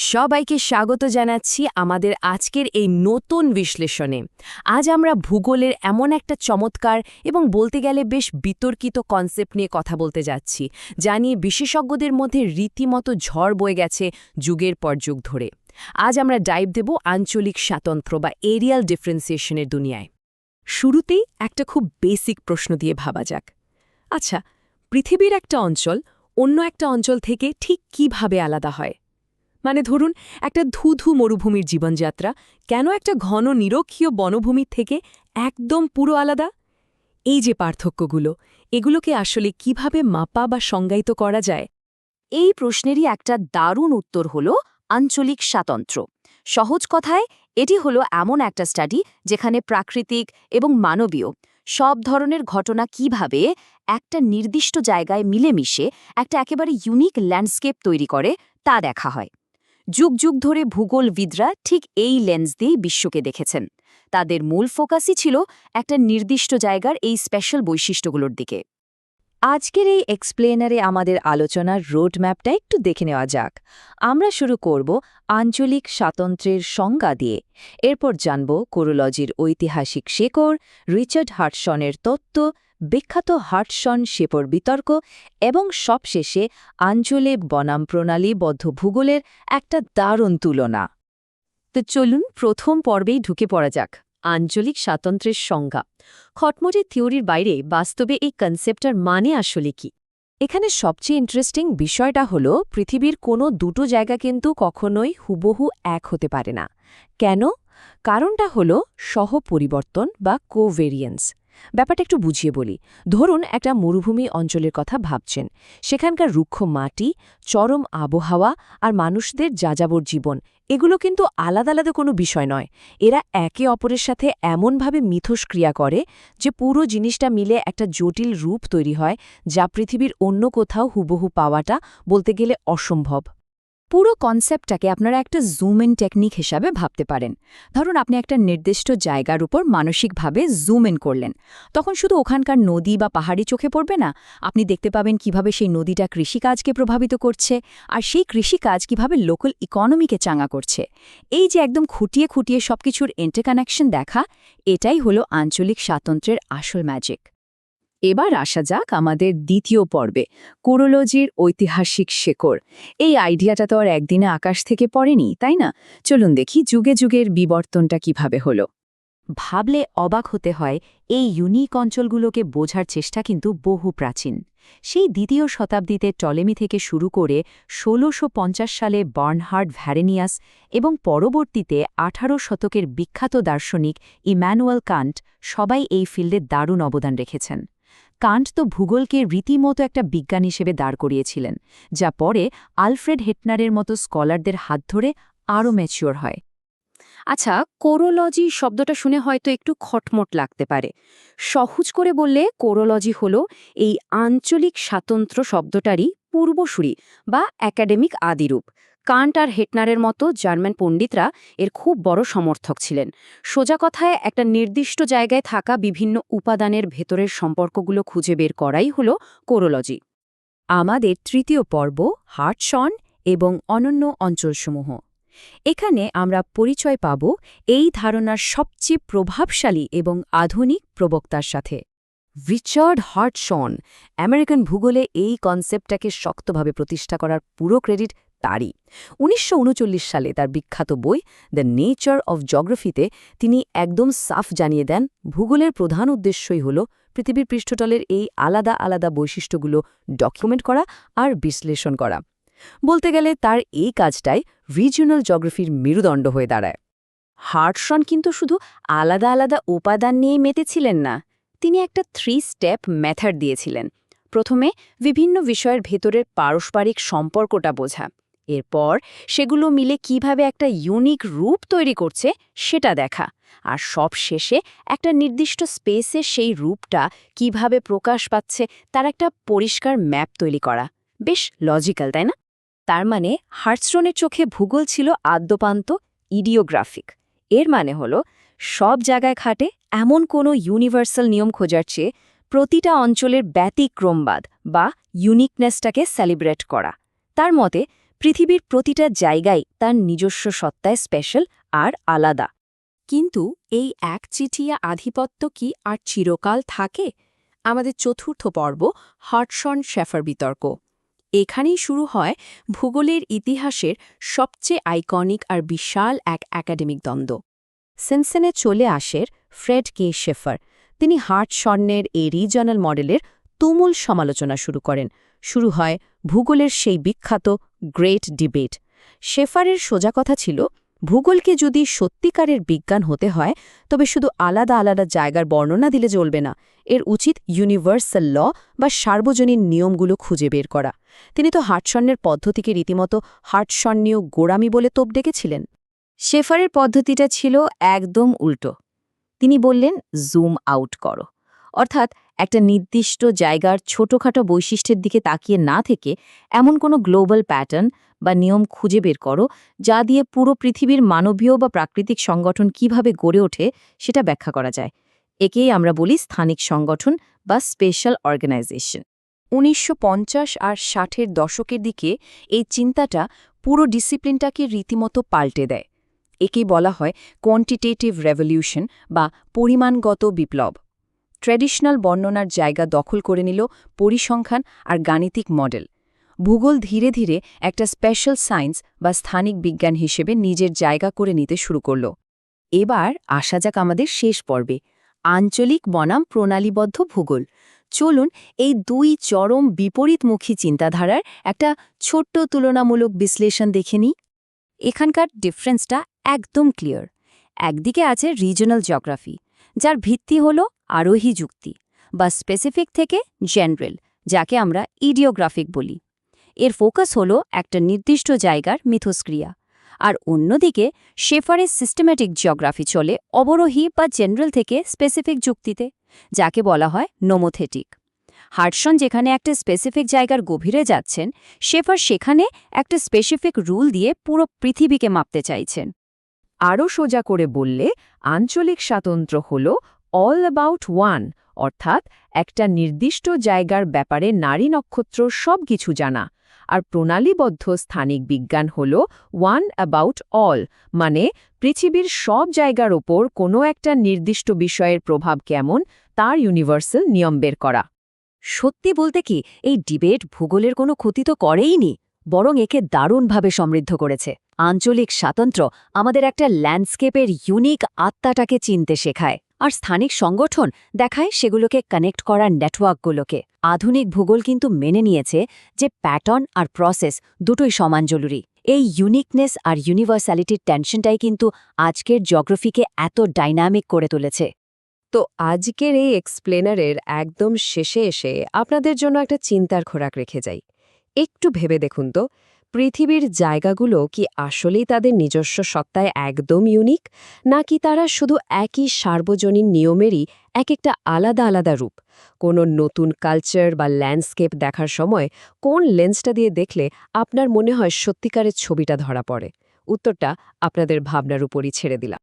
সবাইকে স্বাগত জানাচ্ছি আমাদের আজকের এই নতুন বিশ্লেষণে। আজ আমরা ভূগোলের এমন একটা চমৎকার এবং বলতে গেলে বেশ বিতর্কিত কনসেপ্ট নিয়ে কথা বলতে যাচ্ছি, যা নিয়ে বিশেষজ্ঞদের মধ্যে রীতিমতো ঝড় বয়ে গেছে যুগের পর যুগ ধরে। আজ আমরা ডাইভ দেব আঞ্চলিক স্বাতন্ত্র্য বা এরিয়াল ডিফারেন্সিয়েশনের দুনিয়ায়। শুরুতেই একটা খুব বেসিক প্রশ্ন দিয়ে ভাবা যাক। আচ্ছা, পৃথিবীর একটা অঞ্চল অন্য একটা অঞ্চল থেকে ঠিক কিভাবে আলাদা হয়? মানে ধরুন, একটা ধুধু মরুভূমির জীবনযাত্রা কেন একটা ঘন নিরক্ষীয় বনভূমির থেকে একদম পুরো আলাদা? এই যে পার্থক্যগুলো, এগুলোকে আসলে কিভাবে মাপা বা সংজ্ঞায়িত করা যায়? এই প্রশ্নেরই একটা দারুণ উত্তর হল আঞ্চলিক স্বাতন্ত্র্য। সহজ কথায় এটি হলো এমন একটা স্টাডি যেখানে প্রাকৃতিক এবং মানবীয় সব ধরনের ঘটনা কিভাবে একটা নির্দিষ্ট জায়গায় মিলেমিশে একটা একেবারে ইউনিক ল্যান্ডস্কেপ তৈরি করে তা দেখা হয়। যুগ যুগ ধরে ভূগোলবিদরা ঠিক এই লেন্স দিয়েই বিশ্বকে দেখেছেন। তাদের মূল ফোকাসই ছিল একটা নির্দিষ্ট জায়গার এই স্পেশাল বৈশিষ্ট্যগুলোর দিকে। আজকের এই এক্সপ্লেনারে আমাদের আলোচনার রোডম্যাপটা একটু দেখে নেওয়া যাক। আমরা শুরু করব আঞ্চলিক স্বাতন্ত্র্যের সংজ্ঞা দিয়ে, এরপর জানব কোরোলজির ঐতিহাসিক শেকড়, রিচার্ড হার্টসনের তত্ত্ব, বিখ্যাত হার্টসন-শেপর বিতর্ক এবং সবশেষে আঞ্চলিক বনাম প্রণালীবদ্ধ ভূগোলের একটা দারুণ তুলনা। তো চলুন প্রথম পর্বেই ঢুকে পড়া যাক। আঞ্চলিক স্বাতন্ত্র্যের সংজ্ঞা। খটমটে থিওরির বাইরে বাস্তবে এই কনসেপ্টটার মানে আসলে কি? এখানে সবচেয়ে ইন্টারেস্টিং বিষয়টা হলো পৃথিবীর কোনো দুটো জায়গা কিন্তু কখনোই হুবহু এক হতে পারে না। কেন? কারণটা হলো সহপরিবর্তন বা কোভেরিয়েন্স। ব্যাপারটা একটু বুঝিয়ে বলি। ধরুন একটা মরুভূমি অঞ্চলের কথা ভাবছেন। সেখানকার রুক্ষ মাটি, চরম আবহাওয়া আর মানুষদের যাযাবর জীবন, এগুলো কিন্তু আলাদা আলাদা কোনো বিষয় নয়। এরা একে অপরের সাথে এমনভাবে মিথস্ক্রিয়া করে যে পুরো জিনিসটা মিলে একটা জটিল রূপ তৈরি হয়, যা পৃথিবীর অন্য কোথাও হুবহু পাওয়াটা বলতে গেলে অসম্ভব। পুরো কনসেপ্টটাকে আপনারা একটা জুম ইন টেকনিক হিসাবে ভাবতে পারেন। ধরুন আপনি একটা নির্দিষ্ট জায়গার উপর মানসিকভাবে জুম ইন করলেন। তখন শুধু ওখানকার নদী বা পাহাড়ি চোখে পড়বে না, আপনি দেখতে পাবেন কিভাবে সেই নদীটা কৃষিকাজকে প্রভাবিত করছে, আর সেই কৃষিকাজ কিভাবে লোকাল ইকোনমিকে চাঙ্গা করছে। এই যে একদম খুঁটিয়ে খুঁটিয়ে সবকিছুর ইন্টারকানেকশন দেখা, এটাই হলো আঞ্চলিক স্বাতন্ত্র্যের আসল ম্যাজিক। এবার আসা যাক আমাদের দ্বিতীয় পর্বে, কোরোলজির ঐতিহাসিক শেকড়। এই আইডিয়াটা তো আর একদিনে আকাশ থেকে পড়েনি, তাই না? চলুন দেখি যুগে যুগের বিবর্তনটা কিভাবে হলো। ভাবলে অবাক হতে হয়, এই ইউনিক অঞ্চলগুলোকে বোঝার চেষ্টা কিন্তু বহু প্রাচীন। সেই দ্বিতীয় শতাব্দীতে টলেমি থেকে শুরু করে ১৬৫০ সালে বার্নহার্ড ভ্যারেনিয়াস এবং পরবর্তীতে ১৮ শতকের বিখ্যাত দার্শনিক ইম্যানুয়েল কান্ট সবাই এই ফিল্ডে দারুণ অবদান রেখেছেন। কান্ট তো ভূগোলকে রীতিমতো একটা বিজ্ঞান হিসেবে দাঁড় করিয়েছিলেন, যা পরে আলফ্রেড হেটনারের মতো স্কলারদের হাত ধরে আরও ম্যাচিওর হয়। আচ্ছা, কোরোলজি শব্দটা শুনে হয়তো একটু খটমট লাগতে পারে। সহজ করে বললে কোরোলজি হল এই আঞ্চলিক স্বাতন্ত্র্য শব্দটারই পূর্বসূরি বা একাডেমিক আদিরূপ। কান্ট আর হেটনারের মতো জার্মান পণ্ডিতরা এর খুব বড় সমর্থক ছিলেন। সোজা কথায় একটা নির্দিষ্ট জায়গায় থাকা বিভিন্ন উপাদানের ভেতরের সম্পর্কগুলো খুঁজে বের করাই হল কোরোলজি। আমাদের তৃতীয় পর্ব, হার্টসন এবং অনন্য অঞ্চলসমূহ। এখানে আমরা পরিচয় পাব এই ধারণার সবচেয়ে প্রভাবশালী এবং আধুনিক প্রবক্তার সাথে। রিচার্ড হার্টসন আমেরিকান ভূগোলে এই কনসেপ্টটাকে শক্তভাবে প্রতিষ্ঠা করার পুরো ক্রেডিট তারই। ১৯৩৯ সালে তার বিখ্যাত বই দ্য নেচার অফ জিওগ্রাফিতে তিনি একদম সাফ জানিয়ে দেন, ভূগোলের প্রধান উদ্দেশ্যই হল পৃথিবীর পৃষ্ঠতলের এই আলাদা আলাদা বৈশিষ্ট্যগুলো ডকুমেন্ট করা আর বিশ্লেষণ করা। বলতে গেলে তার এই কাজটাই রিজিওনাল জিওগ্রাফির মেরুদণ্ড হয়ে দাঁড়ায়। হার্টসন কিন্তু শুধু আলাদা আলাদা উপাদান নিয়েই মেতেছিলেন না, তিনি একটা 3 স্টেপ মেথড দিয়েছিলেন। প্রথমে বিভিন্ন বিষয়ের ভেতরের পারস্পরিক সম্পর্কটা বোঝা, এরপর সেগুলো মিলে কিভাবে একটা ইউনিক রূপ তৈরি করছে সেটা দেখা, আর সব শেষে একটা নির্দিষ্ট স্পেসে সেই রূপটা কিভাবে প্রকাশ পাচ্ছে তার একটা পরিষ্কার ম্যাপ তৈরি করা। বেশ লজিক্যাল, তাই না? তার মানে হার্টসনের চোখে ভূগোল ছিল আদ্যপান্ত ইডিওগ্রাফিক। এর মানে হল সব জায়গায় খাটে এমন কোনো ইউনিভার্সাল নিয়ম খোঁজার চেয়ে প্রতিটা অঞ্চলের ব্যতিক্রমবাদ বা ইউনিকনেসটাকে সেলিব্রেট করা। তার মতে পৃথিবীর প্রতিটা জায়গায় তার নিজস্ব সত্তায় স্পেশাল আর আলাদা। কিন্তু এই একচিটিয়া আধিপত্য কি আর চিরকাল থাকে? আমাদের চতুর্থ পর্ব হডসন শেফার বিতর্ক। এখানেই শুরু হয় ভূগোলের ইতিহাসের সবচেয়ে আইকনিক আর বিশাল এক একাডেমিক দ্বন্দ্ব। সিনসেনে চলে আসেন ফ্রেড কে শেফার। তিনি হডসনের এই রিজনাল মডেলের তুমুল সমালোচনা শুরু করেন। শুরু হয় ভূগোলের সেই বিখ্যাত গ্রেট ডিবেট। শেফারের সোজা কথা ছিল, ভূগোলকে যদি সত্যিকারের বিজ্ঞান হতে হয় তবে শুধু আলাদা আলাদা জায়গার বর্ণনা দিলে চলবে না, এর উচিত ইউনিভার্সাল ল বা সার্বজনীন নিয়মগুলো খুঁজে বের করা। তিনি তো হডসনের পদ্ধতিকে রীতিমতো হডসনীয় গোড়ামি বলে তোপ ডেকেছিলেন। শেফারের পদ্ধতিটা ছিল একদম উল্টো। তিনি বললেন, জুম আউট করো, অর্থাৎ একটা নির্দিষ্ট জায়গার ছোটখাটো বৈশিষ্ট্যের দিকে তাকিয়ে না থেকে এমন কোনো গ্লোবাল প্যাটার্ন বা নিয়ম খুঁজে বের করো যা দিয়ে পুরো পৃথিবীর মানবীয় বা প্রাকৃতিক সংগঠন কিভাবে গড়ে ওঠে সেটা ব্যাখ্যা করা যায়। একেই আমরা বলি স্থানিক সংগঠন বা স্পেশাল অর্গানাইজেশন। ১৯৫০ আর ৬০-এর দশকের দিকে এই চিন্তাটা পুরো ডিসিপ্লিনটাকে রীতিমতো পাল্টে দেয়। একেই বলা হয় কোয়ান্টিটেটিভ রেভলিউশন বা পরিমাণগত বিপ্লব। ট্র্যাডিশনাল বর্ণনার জায়গা দখল করে নিল পরিসংখ্যান আর গাণিতিক মডেল। ভূগোল ধীরে ধীরে একটা স্পেশাল সায়েন্স বা স্থানিক বিজ্ঞান হিসেবে নিজের জায়গা করে নিতে শুরু করল। এবার আসা যাক আমাদের শেষ পর্বে, আঞ্চলিক বনাম প্রণালীবদ্ধ ভূগোল। চলুন এই দুই চরম বিপরীতমুখী চিন্তাধারার একটা ছোট্ট তুলনামূলক বিশ্লেষণ দেখে নিই। এখানকার ডিফারেন্সটা একদম ক্লিয়ার। একদিকে আছে রিজনাল জিওগ্রাফি, যার ভিত্তি হল আরোহী যুক্তি বা স্পেসিফিক থেকে জেনারেল, যাকে আমরা ইডিওগ্রাফিক বলি। এর ফোকাস হল একটা নির্দিষ্ট জায়গার মিথস্ক্রিয়া। আর অন্যদিকে শেফারের সিস্টেম্যাটিক জিওগ্রাফি চলে অবরোহী বা জেনারেল থেকে স্পেসিফিক যুক্তিতে, যাকে বলা হয় নোমোথেটিক। হডসন যেখানে একটা স্পেসিফিক জায়গার গভীরে যাচ্ছেন, শেফার সেখানে একটা স্পেসিফিক রুল দিয়ে পুরো পৃথিবীকে মাপতে চাইছেন। আরও সোজা করে বললে আঞ্চলিক স্বাতন্ত্র্য হল অল অ্যাবাউট ওয়ান, অর্থাৎ একটা নির্দিষ্ট জায়গার ব্যাপারে নারী নক্ষত্র সব কিছু জানা। আর প্রণালীবদ্ধ স্থানিক বিজ্ঞান হল ওয়ান অ্যাবাউট অল, মানে পৃথিবীর সব জায়গার ওপর কোনো একটা নির্দিষ্ট বিষয়ের প্রভাব কেমন তার ইউনিভার্সাল নিয়ম বের করা। সত্যি বলতে কি, এই ডিবেট ভূগোলের কোনো ক্ষতি তো করেইনি, বরং একে দারুণভাবে সমৃদ্ধ করেছে। আঞ্চলিক স্বাতন্ত্র্য আমাদের একটা ল্যান্ডস্কেপের ইউনিক আত্মাটাকে চিনতে শেখায়, আর স্থানিক সংগঠন দেখায় সেগুলোকে কানেক্ট করার নেটওয়ার্কগুলোকে। আধুনিক ভূগোল কিন্তু মেনে নিয়েছে যে প্যাটার্ন আর প্রসেস দুটোই সমান জরুরি। এই ইউনিকনেস আর ইউনিভার্সালিটির টেনশনটাই কিন্তু আজকের জিওগ্রাফিকে এত ডাইনামিক করে তুলেছে। তো আজকের এই এক্সপ্লেনারের একদম শেষে এসে আপনাদের জন্য একটা চিন্তার খোরাক রেখে যাই। একটু ভেবে দেখুন তো, পৃথিবীর জায়গাগুলো কি আসলেই তাদের নিজস্ব সত্তায় একদম ইউনিক, নাকি তারা শুধু একই সার্বজনীন নিয়মেরই এক একটা আলাদা আলাদা রূপ? কোনো নতুন কালচার বা ল্যান্ডস্কেপ দেখার সময় কোন লেন্সটা দিয়ে দেখলে আপনার মনে হয় সত্যিকারের ছবিটা ধরা পড়ে? উত্তরটা আপনাদের ভাবনার উপরই ছেড়ে দিলাম।